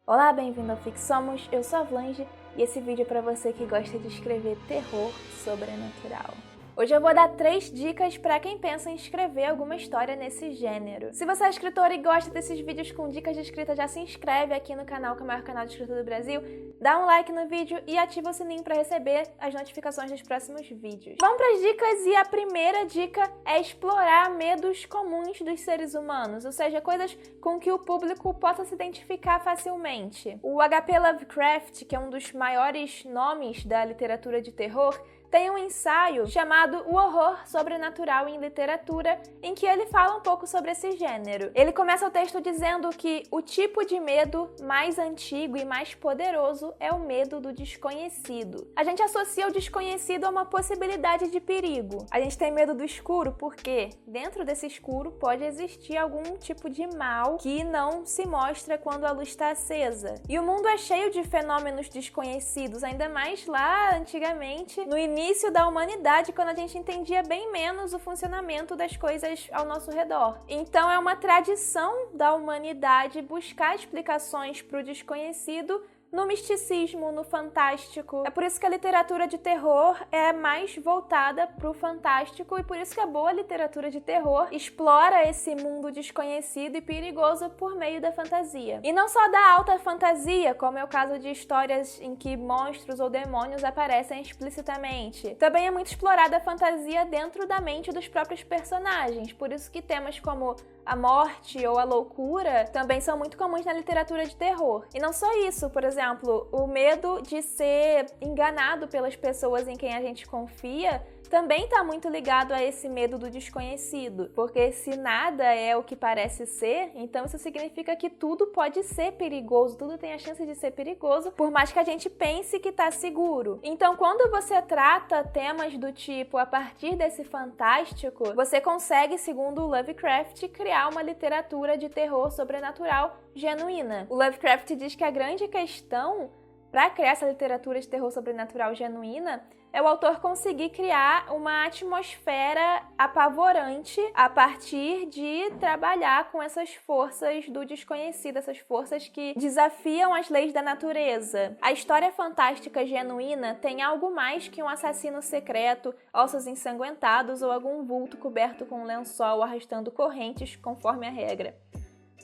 Olá, bem-vindo ao Fixomos, eu sou a Vlange e esse vídeo é para você que gosta de escrever terror sobrenatural. Hoje eu vou dar 3 dicas para quem pensa em escrever alguma história nesse gênero. Se você é escritor e gosta desses vídeos com dicas de escrita, já se inscreve aqui no canal, que é o maior canal de escrita do Brasil, dá um like no vídeo e ativa o sininho para receber as notificações dos próximos vídeos. Vamos para as dicas e a primeira dica é explorar medos comuns dos seres humanos, ou seja, coisas com que o público possa se identificar facilmente. O H.P. Lovecraft, que é um dos maiores nomes da literatura de terror, tem um ensaio chamado O Horror Sobrenatural em Literatura, em que ele fala um pouco sobre esse gênero. Ele começa o texto dizendo que o tipo de medo mais antigo e mais poderoso é o medo do desconhecido. A gente associa o desconhecido a uma possibilidade de perigo. A gente tem medo do escuro porque dentro desse escuro pode existir algum tipo de mal que não se mostra quando a luz está acesa. E o mundo é cheio de fenômenos desconhecidos, ainda mais lá antigamente, no início da humanidade, quando a gente entendia bem menos o funcionamento das coisas ao nosso redor. Então é uma tradição da humanidade buscar explicações para o desconhecido no misticismo, no fantástico. É por isso que a literatura de terror é mais voltada para o fantástico e por isso que a boa literatura de terror explora esse mundo desconhecido e perigoso por meio da fantasia. E não só da alta fantasia, como é o caso de histórias em que monstros ou demônios aparecem explicitamente. Também é muito explorada a fantasia dentro da mente dos próprios personagens, por isso que temas como a morte ou a loucura também são muito comuns na literatura de terror. E não só isso, por exemplo, o medo de ser enganado pelas pessoas em quem a gente confia também está muito ligado a esse medo do desconhecido, porque se nada é o que parece ser, então isso significa que tudo pode ser perigoso, tudo tem a chance de ser perigoso, por mais que a gente pense que está seguro. Então, quando você trata temas do tipo a partir desse fantástico, você consegue, segundo o Lovecraft, criar uma literatura de terror sobrenatural genuína. O Lovecraft diz que a grande questão para criar essa literatura de terror sobrenatural genuína é o autor conseguir criar uma atmosfera apavorante a partir de trabalhar com essas forças do desconhecido, essas forças que desafiam as leis da natureza. A história fantástica genuína tem algo mais que um assassino secreto, ossos ensanguentados ou algum vulto coberto com um lençol arrastando correntes conforme a regra.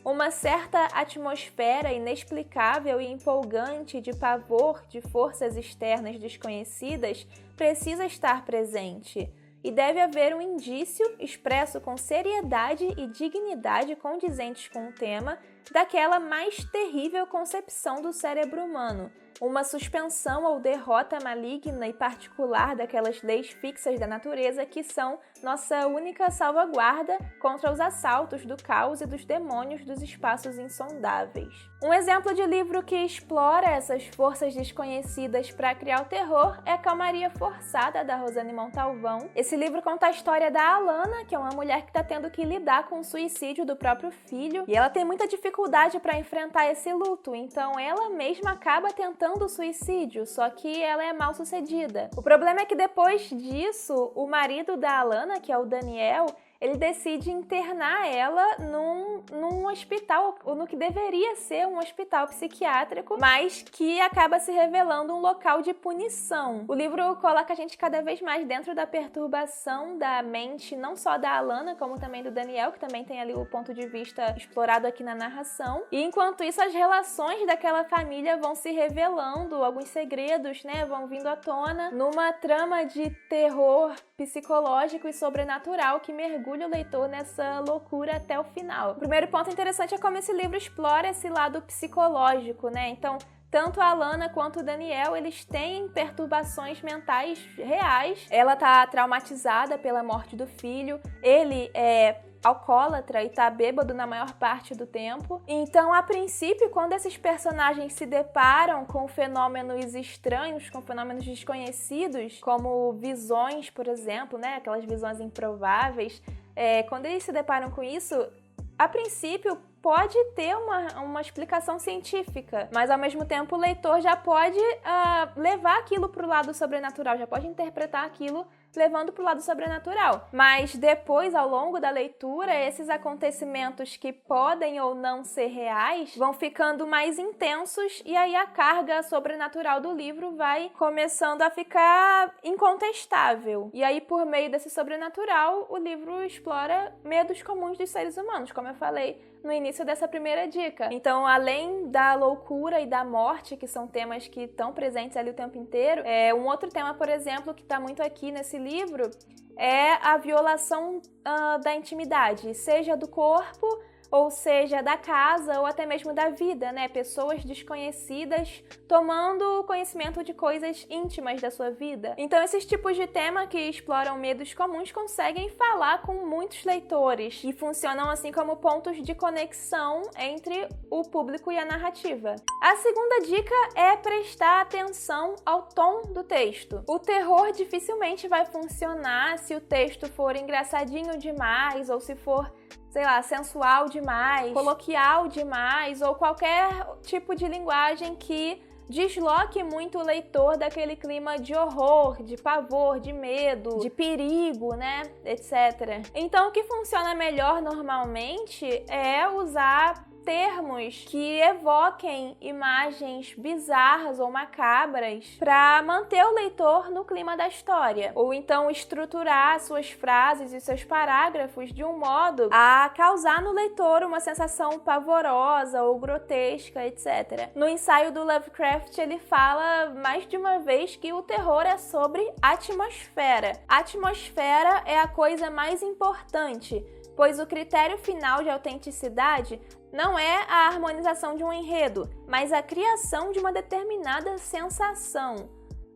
Uma certa atmosfera inexplicável e empolgante de pavor de forças externas desconhecidas precisa estar presente, e deve haver um indício expresso com seriedade e dignidade condizentes com o tema daquela mais terrível concepção do cérebro humano, uma suspensão ou derrota maligna e particular daquelas leis fixas da natureza que são nossa única salvaguarda contra os assaltos do caos e dos demônios dos espaços insondáveis. Um exemplo de livro que explora essas forças desconhecidas para criar o terror é Calmaria Forçada, da Rosane Montalvão. Esse livro conta a história da Alana, que é uma mulher que está tendo que lidar com o suicídio do próprio filho, e ela tem muita dificuldade para enfrentar esse luto, então ela mesma acaba tentando o suicídio, só que ela é mal sucedida. O problema é que depois disso, o marido da Alana, que é o Daniel, ele decide internar ela num hospital, ou no que deveria ser um hospital psiquiátrico, mas que acaba se revelando um local de punição. O livro coloca a gente cada vez mais dentro da perturbação da mente, não só da Alana, como também do Daniel, que também tem ali o ponto de vista explorado aqui na narração. E enquanto isso, as relações daquela família vão se revelando, alguns segredos, né, vão vindo à tona, numa trama de terror psicológico e sobrenatural que mergulha o leitor nessa loucura até o final. O primeiro ponto interessante é como esse livro explora esse lado psicológico, né? Então, tanto a Alana quanto o Daniel, eles têm perturbações mentais reais. Ela tá traumatizada pela morte do filho, ele é alcoólatra e tá bêbado na maior parte do tempo. Então, a princípio, quando esses personagens se deparam com fenômenos estranhos, com fenômenos desconhecidos, como visões, por exemplo, né, aquelas visões improváveis, quando eles se deparam com isso, a princípio pode ter uma explicação científica, mas ao mesmo tempo o leitor já pode levar aquilo para o lado sobrenatural, já pode interpretar aquilo levando para o lado sobrenatural. Mas depois, ao longo da leitura, esses acontecimentos que podem ou não ser reais vão ficando mais intensos e aí a carga sobrenatural do livro vai começando a ficar incontestável. E aí, por meio desse sobrenatural, o livro explora medos comuns dos seres humanos, como eu falei no início dessa primeira dica. Então, além da loucura e da morte, que são temas que estão presentes ali o tempo inteiro, um outro tema, por exemplo, que está muito aqui nesse livro é a violação da intimidade, seja do corpo, ou seja, da casa ou até mesmo da vida, né? Pessoas desconhecidas tomando conhecimento de coisas íntimas da sua vida. Então, esses tipos de tema que exploram medos comuns conseguem falar com muitos leitores e funcionam assim como pontos de conexão entre o público e a narrativa. A segunda dica é prestar atenção ao tom do texto. O terror dificilmente vai funcionar se o texto for engraçadinho demais ou se for, sei lá, sensual demais, coloquial demais ou qualquer tipo de linguagem que desloque muito o leitor daquele clima de horror, de pavor, de medo, de perigo, né, etc. Então, o que funciona melhor normalmente é usar termos que evoquem imagens bizarras ou macabras para manter o leitor no clima da história, ou então estruturar suas frases e seus parágrafos de um modo a causar no leitor uma sensação pavorosa ou grotesca, etc. No ensaio do Lovecraft, ele fala mais de uma vez que o terror é sobre atmosfera. A atmosfera é a coisa mais importante, pois o critério final de autenticidade não é a harmonização de um enredo, mas a criação de uma determinada sensação.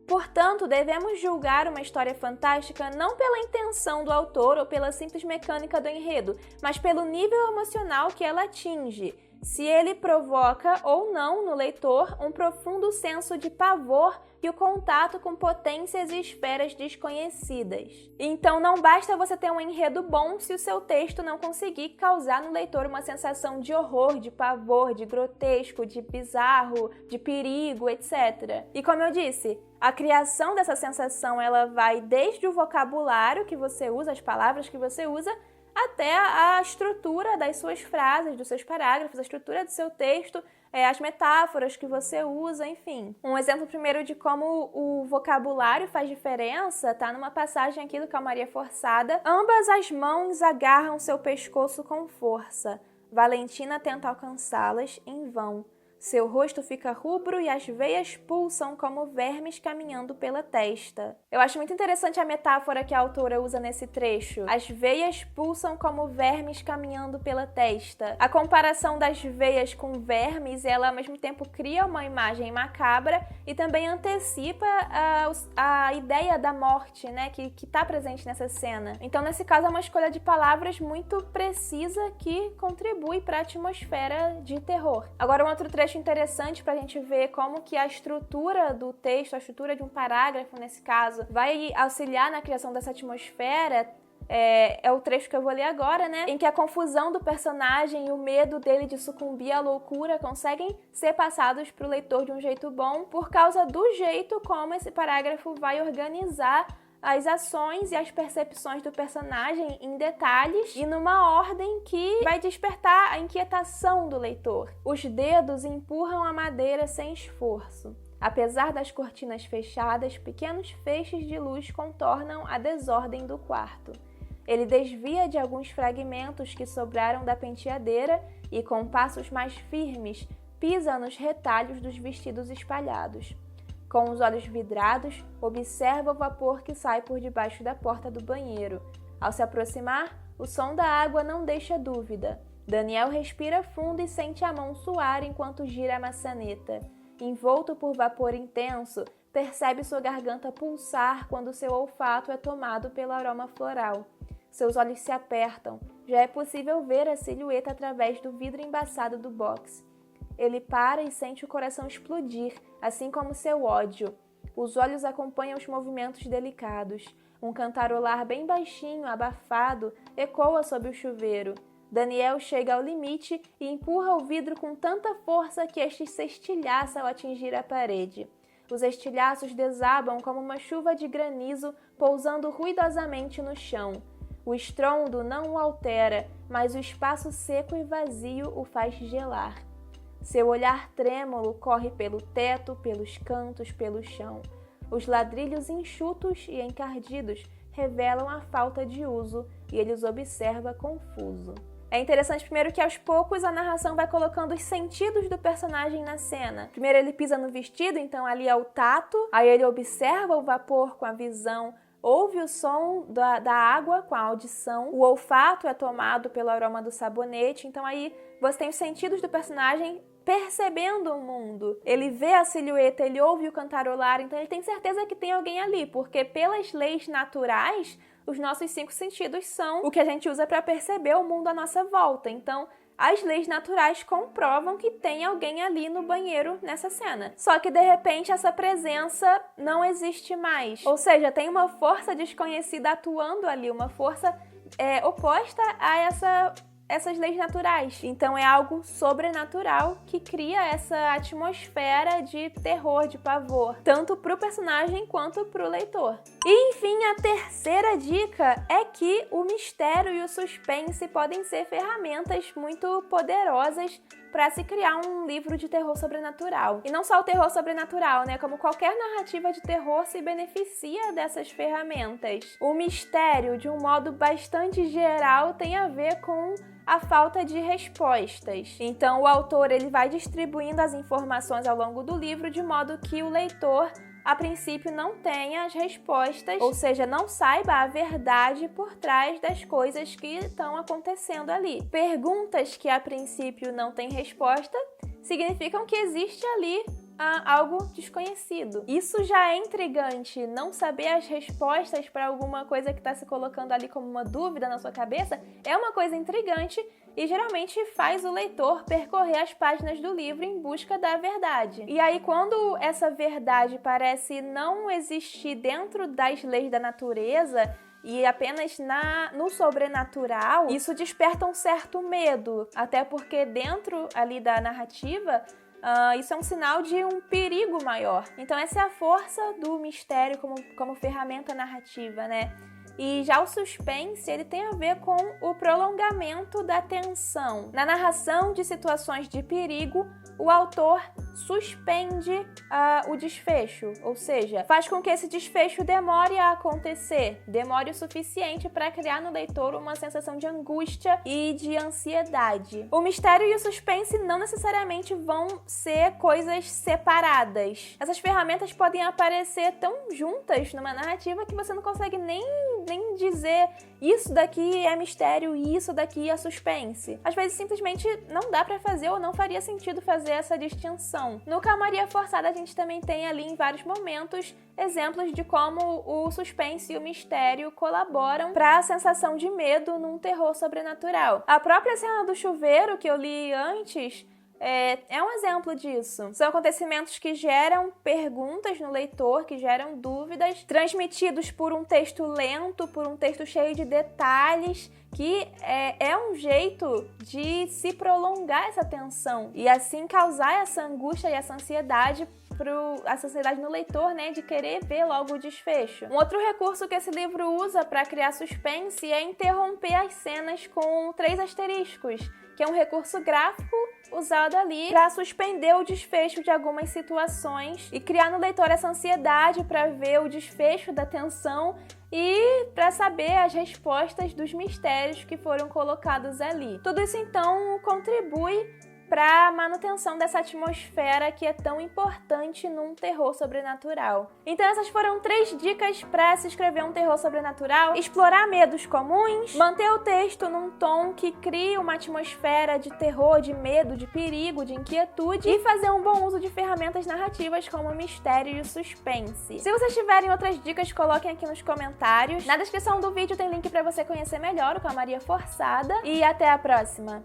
Portanto, devemos julgar uma história fantástica não pela intenção do autor ou pela simples mecânica do enredo, mas pelo nível emocional que ela atinge, se ele provoca ou não no leitor um profundo senso de pavor e o contato com potências e esferas desconhecidas. Então não basta você ter um enredo bom se o seu texto não conseguir causar no leitor uma sensação de horror, de pavor, de grotesco, de bizarro, de perigo, etc. E como eu disse, a criação dessa sensação ela vai desde o vocabulário que você usa, as palavras que você usa, até a estrutura das suas frases, dos seus parágrafos, a estrutura do seu texto, as metáforas que você usa, enfim. Um exemplo primeiro de como o vocabulário faz diferença tá numa passagem aqui do Calmaria Forçada. Ambas as mãos agarram seu pescoço com força. Valentina tenta alcançá-las em vão. Seu rosto fica rubro e as veias pulsam como vermes caminhando pela testa. Eu acho muito interessante a metáfora que a autora usa nesse trecho. As veias pulsam como vermes caminhando pela testa. A comparação das veias com vermes, ela ao mesmo tempo cria uma imagem macabra e também antecipa a ideia da morte, né, que está presente nessa cena. Então, nesse caso, é uma escolha de palavras muito precisa que contribui para a atmosfera de terror. Agora, um outro trecho interessante para a gente ver como que a estrutura do texto, a estrutura de um parágrafo, nesse caso, vai auxiliar na criação dessa atmosfera. É o trecho que eu vou ler agora, né? Em que a confusão do personagem e o medo dele de sucumbir à loucura conseguem ser passados para o leitor de um jeito bom por causa do jeito como esse parágrafo vai organizar as ações e as percepções do personagem em detalhes e numa ordem que vai despertar a inquietação do leitor. Os dedos empurram a madeira sem esforço. Apesar das cortinas fechadas, pequenos feixes de luz contornam a desordem do quarto. Ele desvia de alguns fragmentos que sobraram da penteadeira e, com passos mais firmes, pisa nos retalhos dos vestidos espalhados. Com os olhos vidrados, observa o vapor que sai por debaixo da porta do banheiro. Ao se aproximar, o som da água não deixa dúvida. Daniel respira fundo e sente a mão suar enquanto gira a maçaneta. Envolto por vapor intenso, percebe sua garganta pulsar quando seu olfato é tomado pelo aroma floral. Seus olhos se apertam. Já é possível ver a silhueta através do vidro embaçado do box. Ele para e sente o coração explodir, assim como seu ódio. Os olhos acompanham os movimentos delicados. Um cantarolar bem baixinho, abafado, ecoa sob o chuveiro. Daniel chega ao limite e empurra o vidro com tanta força que este se estilhaça ao atingir a parede. os estilhaços desabam como uma chuva de granizo pousando ruidosamente no chão. O estrondo não o altera, mas o espaço seco e vazio o faz gelar. Seu olhar trêmulo corre pelo teto, pelos cantos, pelo chão. Os ladrilhos enxutos e encardidos revelam a falta de uso e ele os observa confuso. É interessante primeiro que aos poucos a narração vai colocando os sentidos do personagem na cena. Primeiro ele pisa no vestido, então ali é o tato, aí ele observa o vapor com a visão, ouve o som da água com a audição, o olfato é tomado pelo aroma do sabonete, então aí você tem os sentidos do personagem percebendo o mundo. Ele vê a silhueta, ele ouve o cantarolar, então ele tem certeza que tem alguém ali, porque pelas leis naturais, os nossos 5 sentidos são o que a gente usa para perceber o mundo à nossa volta. Então, as leis naturais comprovam que tem alguém ali no banheiro nessa cena. Só que, de repente, essa presença não existe mais. Ou seja, tem uma força desconhecida atuando ali, uma força oposta a essas leis naturais. Então é algo sobrenatural que cria essa atmosfera de terror, de pavor, tanto pro personagem quanto pro leitor. E enfim, a terceira dica é que o mistério e o suspense podem ser ferramentas muito poderosas para se criar um livro de terror sobrenatural. E não só o terror sobrenatural, né? Como qualquer narrativa de terror se beneficia dessas ferramentas. O mistério, de um modo bastante geral, tem a ver com a falta de respostas. Então o autor ele vai distribuindo as informações ao longo do livro de modo que o leitor a princípio não tenha as respostas, ou seja, não saiba a verdade por trás das coisas que estão acontecendo ali. Perguntas que a princípio não têm resposta significam que existe ali algo desconhecido. Isso já é intrigante. Não saber as respostas para alguma coisa que está se colocando ali como uma dúvida na sua cabeça é uma coisa intrigante e geralmente faz o leitor percorrer as páginas do livro em busca da verdade. E aí, quando essa verdade parece não existir dentro das leis da natureza e apenas no sobrenatural, isso desperta um certo medo, até porque dentro ali da narrativa isso é um sinal de um perigo maior. Então essa é a força do mistério como ferramenta narrativa, né? E já o suspense, ele tem a ver com o prolongamento da tensão. Na narração de situações de perigo, o autor suspende o desfecho, ou seja, faz com que esse desfecho demore a acontecer, demore o suficiente para criar no leitor uma sensação de angústia e de ansiedade. O mistério e o suspense não necessariamente vão ser coisas separadas. Essas ferramentas podem aparecer tão juntas numa narrativa que você não consegue nem dizer isso daqui é mistério e isso daqui é suspense. Às vezes simplesmente não dá pra fazer ou não faria sentido fazer essa distinção. No Calmaria Forçada a gente também tem ali em vários momentos exemplos de como o suspense e o mistério colaboram para a sensação de medo num terror sobrenatural. A própria cena do chuveiro que eu li antes é um exemplo disso. São acontecimentos que geram perguntas no leitor, que geram dúvidas, transmitidos por um texto lento, por um texto cheio de detalhes, que é um jeito de se prolongar essa tensão e assim causar essa angústia e essa ansiedade no leitor, né, de querer ver logo o desfecho. Um outro recurso que esse livro usa para criar suspense é interromper as cenas com 3 asteriscos, que é um recurso gráfico usado ali para suspender o desfecho de algumas situações e criar no leitor essa ansiedade para ver o desfecho da tensão e para saber as respostas dos mistérios que foram colocados ali. Tudo isso, então, contribui para a manutenção dessa atmosfera que é tão importante num terror sobrenatural. Então essas foram 3 dicas para se escrever um terror sobrenatural: explorar medos comuns, manter o texto num tom que crie uma atmosfera de terror, de medo, de perigo, de inquietude e fazer um bom uso de ferramentas narrativas como o mistério e o suspense. Se vocês tiverem outras dicas, coloquem aqui nos comentários. Na descrição do vídeo tem link para você conhecer melhor o Calmaria Forçada e até a próxima!